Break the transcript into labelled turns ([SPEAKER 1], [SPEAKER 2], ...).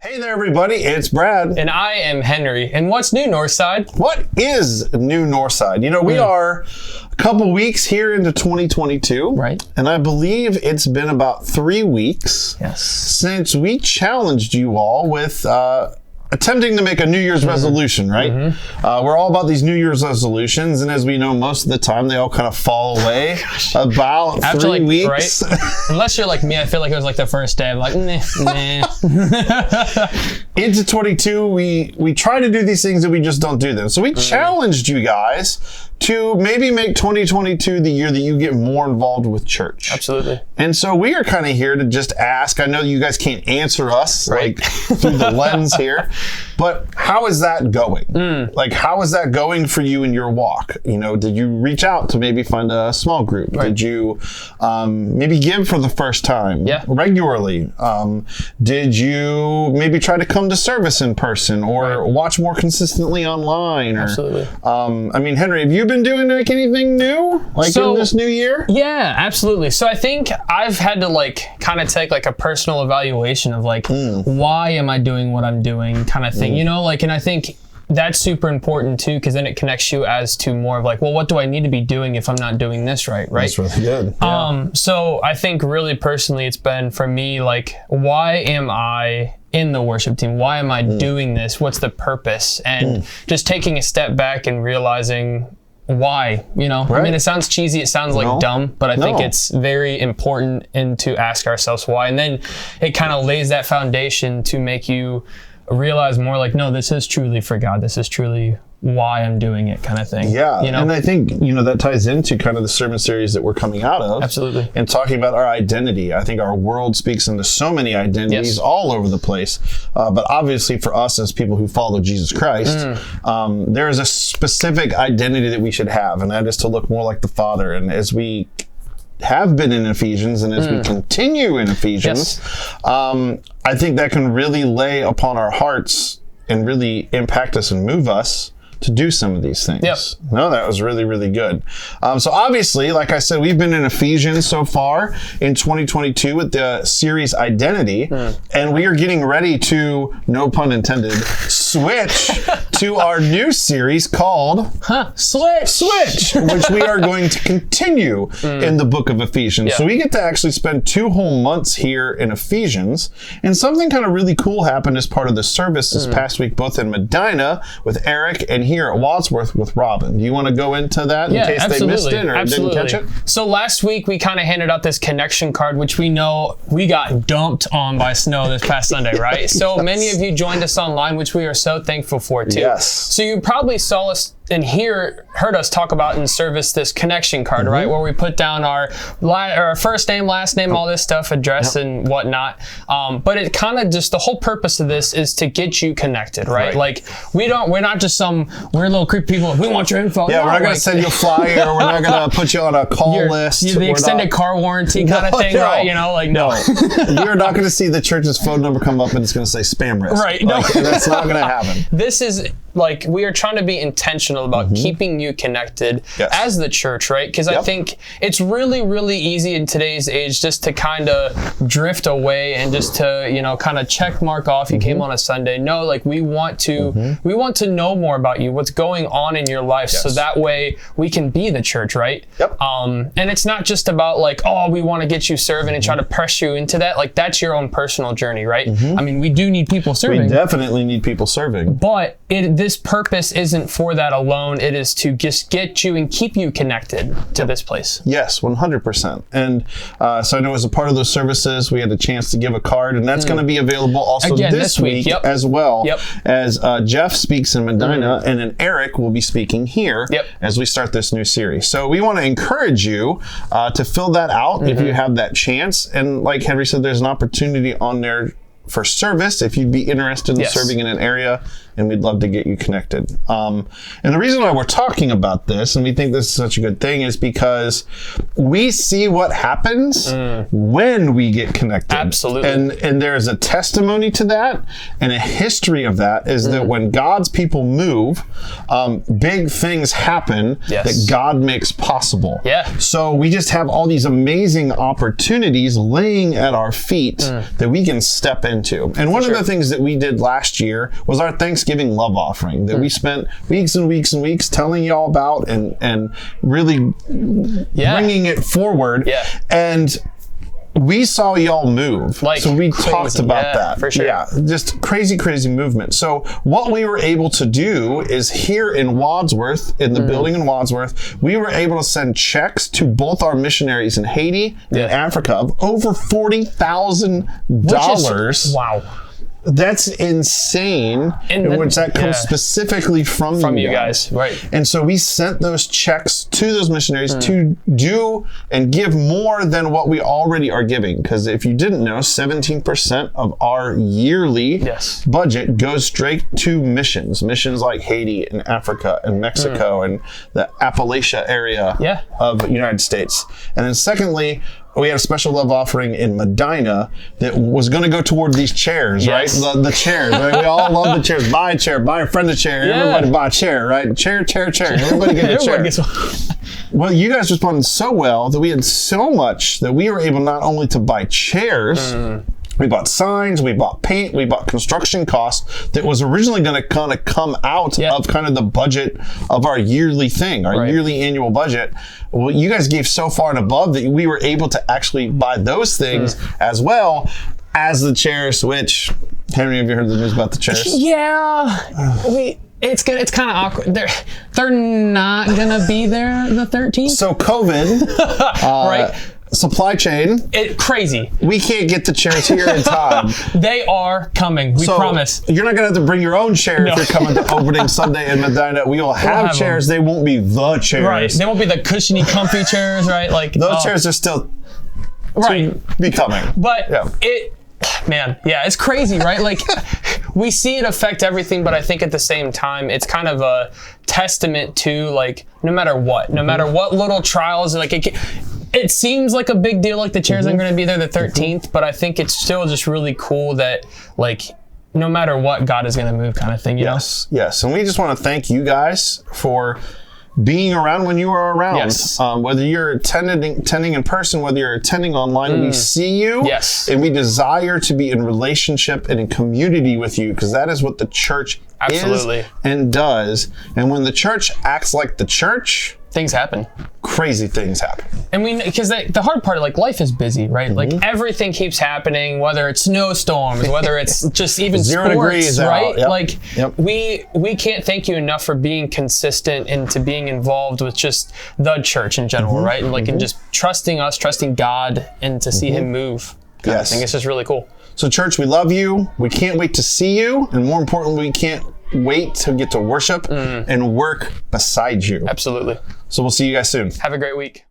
[SPEAKER 1] Hey there, everybody. It's Brad.
[SPEAKER 2] And I am Henry. And what's new, Northside?
[SPEAKER 1] What is new, Northside? You know, we are a couple weeks here into 2022.
[SPEAKER 2] Right.
[SPEAKER 1] And I believe it's been about 3 weeks since we challenged you all with attempting to make a New Year's resolution, right? We're all about these New Year's resolutions, and as we know, most of the time they all kind of fall away about
[SPEAKER 2] After
[SPEAKER 1] 3 weeks.
[SPEAKER 2] Right? Unless you're like me, I feel like it was like the first day. I'm like, nah.
[SPEAKER 1] Into 22, we try to do these things and we just don't do them. So we challenged you guys to maybe make 2022 the year that you get more involved with church.
[SPEAKER 2] Absolutely.
[SPEAKER 1] And so we are kind of here to just ask. I know you guys can't answer us like through the lens here, but how is that going? Like, how is that going for you in your walk? You know, did you reach out to maybe find a small group?
[SPEAKER 2] Right.
[SPEAKER 1] Did you maybe give for the first time regularly? Did you maybe try to come to service in person or watch more consistently online? Or,
[SPEAKER 2] Absolutely.
[SPEAKER 1] I mean, Henry, have you been doing like anything new in this new year?
[SPEAKER 2] Yeah, absolutely. So I think I've had to like kind of take like a personal evaluation of like, why am I doing what I'm doing kind of thing, you know, like, and I think that's super important too, because then it connects you as to more of like, well, what do I need to be doing if I'm not doing this right?
[SPEAKER 1] That's really good. Yeah.
[SPEAKER 2] So I think really personally, it's been for me, like, why am I in the worship team? Why am I doing this? What's the purpose? And just taking a step back and realizing why, you know, I mean, it sounds cheesy, it sounds like dumb, but I think it's very important and to ask ourselves why. And then it kind of lays that foundation to make you realize more like, no, this is truly for God. This is truly why I'm doing it kind of thing.
[SPEAKER 1] Yeah.
[SPEAKER 2] You know?
[SPEAKER 1] And I think, you know, that ties into kind of the sermon series that we're coming out of.
[SPEAKER 2] Absolutely.
[SPEAKER 1] And talking about our identity. I think our world speaks into so many identities all over the place. But obviously for us as people who follow Jesus Christ, there is a specific identity that we should have. And that is to look more like the Father. And as we have been in Ephesians and as we continue in Ephesians, I think that can really lay upon our hearts and really impact us and move us to do some of these things. No, that was really, really good. So obviously, like I said, we've been in Ephesians so far in 2022 with the series Identity, and we are getting ready to, no pun intended, switch to our new series called
[SPEAKER 2] Switch,
[SPEAKER 1] which we are going to continue in the book of Ephesians. So we get to actually spend 2 whole months here in Ephesians, and something kind of really cool happened as part of the service this past week, both in Medina with Eric and here at Wadsworth with Robin. Do you want to go into that in case they missed it or didn't catch it?
[SPEAKER 2] So last week we kind of handed out this connection card, which we know we got dumped on by snow this past Sunday, right? So many of you joined us online, which we are so thankful for too. So you probably saw us and heard us talk about in service this connection card, right? Where we put down our first name, last name, all this stuff, address and whatnot. But it kind of just, the whole purpose of this is to get you connected, right? Like we're not just some weird little creepy people. We want your info.
[SPEAKER 1] Yeah, we're not going to send you a flyer. We're not going to put you on a call list.
[SPEAKER 2] You're the extended car warranty kind of thing, right? You know, like no.
[SPEAKER 1] You're not going to see the church's phone number come up and it's going to say spam risk.
[SPEAKER 2] Right.
[SPEAKER 1] Like, that's not going to happen.
[SPEAKER 2] This is like, we are trying to be intentional about keeping you connected as the church, right? Because I think it's really, really easy in today's age just to kind of drift away and just to, you know, kind of check mark off. You came on a Sunday. No, like we want to know more about you, what's going on in your life, so that way we can be the church, right? And it's not just about like, oh, we want to get you serving and try to press you into that. Like, that's your own personal journey, right? I mean, we do need people serving.
[SPEAKER 1] We definitely need people serving.
[SPEAKER 2] But this purpose isn't for that alone. It is to just get you and keep you connected to this place.
[SPEAKER 1] Yes, 100%. And so I know as a part of those services, we had a chance to give a card, and that's going to be available also
[SPEAKER 2] again,
[SPEAKER 1] this week as well, as Jeff speaks in Medina, and then Eric will be speaking here as we start this new series. So we want to encourage you to fill that out if you have that chance. And like Henry said, there's an opportunity on there for service if you'd be interested in serving in an area, and we'd love to get you connected. And the reason why we're talking about this, and we think this is such a good thing, is because we see what happens when we get connected.
[SPEAKER 2] Absolutely.
[SPEAKER 1] And there is a testimony to that, and a history of that is that when God's people move, big things happen that God makes possible. So we just have all these amazing opportunities laying at our feet that we can step into. into. And one of the things that we did last year was our Thanksgiving love offering that we spent weeks and weeks and weeks telling y'all about and really bringing it forward.
[SPEAKER 2] Yeah.
[SPEAKER 1] And we saw y'all move.
[SPEAKER 2] Like
[SPEAKER 1] so we
[SPEAKER 2] crazy.
[SPEAKER 1] talked about that.
[SPEAKER 2] For sure.
[SPEAKER 1] Yeah, just crazy, crazy movement. So what we were able to do is here in Wadsworth, in the building in Wadsworth, we were able to send checks to both our missionaries in Haiti and Africa of over $40,000.
[SPEAKER 2] Wow.
[SPEAKER 1] That's insane, in which that comes specifically from you guys.
[SPEAKER 2] Right.
[SPEAKER 1] And so we sent those checks to those missionaries to do and give more than what we already are giving. Because if you didn't know, 17% of our yearly budget goes straight to missions like Haiti and Africa and Mexico and the Appalachia area of the United States. And then secondly, we had a special love offering in Medina that was going to go toward these chairs, right? The chairs, right? We all love the chairs. Buy a chair, buy a friend a chair. Everybody buy a chair, right? Chair. Everybody get a chair. Well, you guys responded so well that we had so much that we were able not only to buy chairs, we bought signs, we bought paint, we bought construction costs that was originally going to kind of come out of kind of the budget of our yearly thing, our yearly annual budget. Well, you guys gave so far and above that we were able to actually buy those things as well as the chairs, which, Henry, have you heard the news about the chairs?
[SPEAKER 2] Yeah. It's kind of awkward. They're not gonna be there the 13th.
[SPEAKER 1] So COVID, right? Supply chain.
[SPEAKER 2] Crazy.
[SPEAKER 1] We can't get the chairs here in time.
[SPEAKER 2] They are coming. We promise.
[SPEAKER 1] You're not going to have to bring your own chair if you're coming to opening Sunday in Medina. We will have chairs. They won't be the chairs.
[SPEAKER 2] Right. They won't be the cushiony, comfy chairs, right? Like
[SPEAKER 1] those chairs are still be coming.
[SPEAKER 2] But it's crazy, right? Like we see it affect everything, but I think at the same time, it's kind of a testament to like, no matter what little trials, like it seems like a big deal, like the chairs aren't going to be there the 13th, but I think it's still just really cool that like no matter what, God is going to move kind of thing, you know?
[SPEAKER 1] Yes. And we just want to thank you guys for being around when you are around.
[SPEAKER 2] Yes.
[SPEAKER 1] Whether you're attending in person, whether you're attending online, we see you.
[SPEAKER 2] Yes.
[SPEAKER 1] And we desire to be in relationship and in community with you because that is what the church is and does. And when the church acts like the church,
[SPEAKER 2] things happen.
[SPEAKER 1] Crazy things happen.
[SPEAKER 2] And because the hard part, like life is busy, right? Like everything keeps happening, whether it's snowstorms, whether it's just even
[SPEAKER 1] 0
[SPEAKER 2] sports,
[SPEAKER 1] degrees
[SPEAKER 2] right?
[SPEAKER 1] Out. Yep.
[SPEAKER 2] Like we can't thank you enough for being consistent and to being involved with just the church in general, right? And like and just trusting us, trusting God, and to see Him move. I think it's just really cool.
[SPEAKER 1] So church, we love you. We can't wait to see you. And more importantly, we can't wait to get to worship and work beside you.
[SPEAKER 2] Absolutely.
[SPEAKER 1] So we'll see you guys soon.
[SPEAKER 2] Have a great week.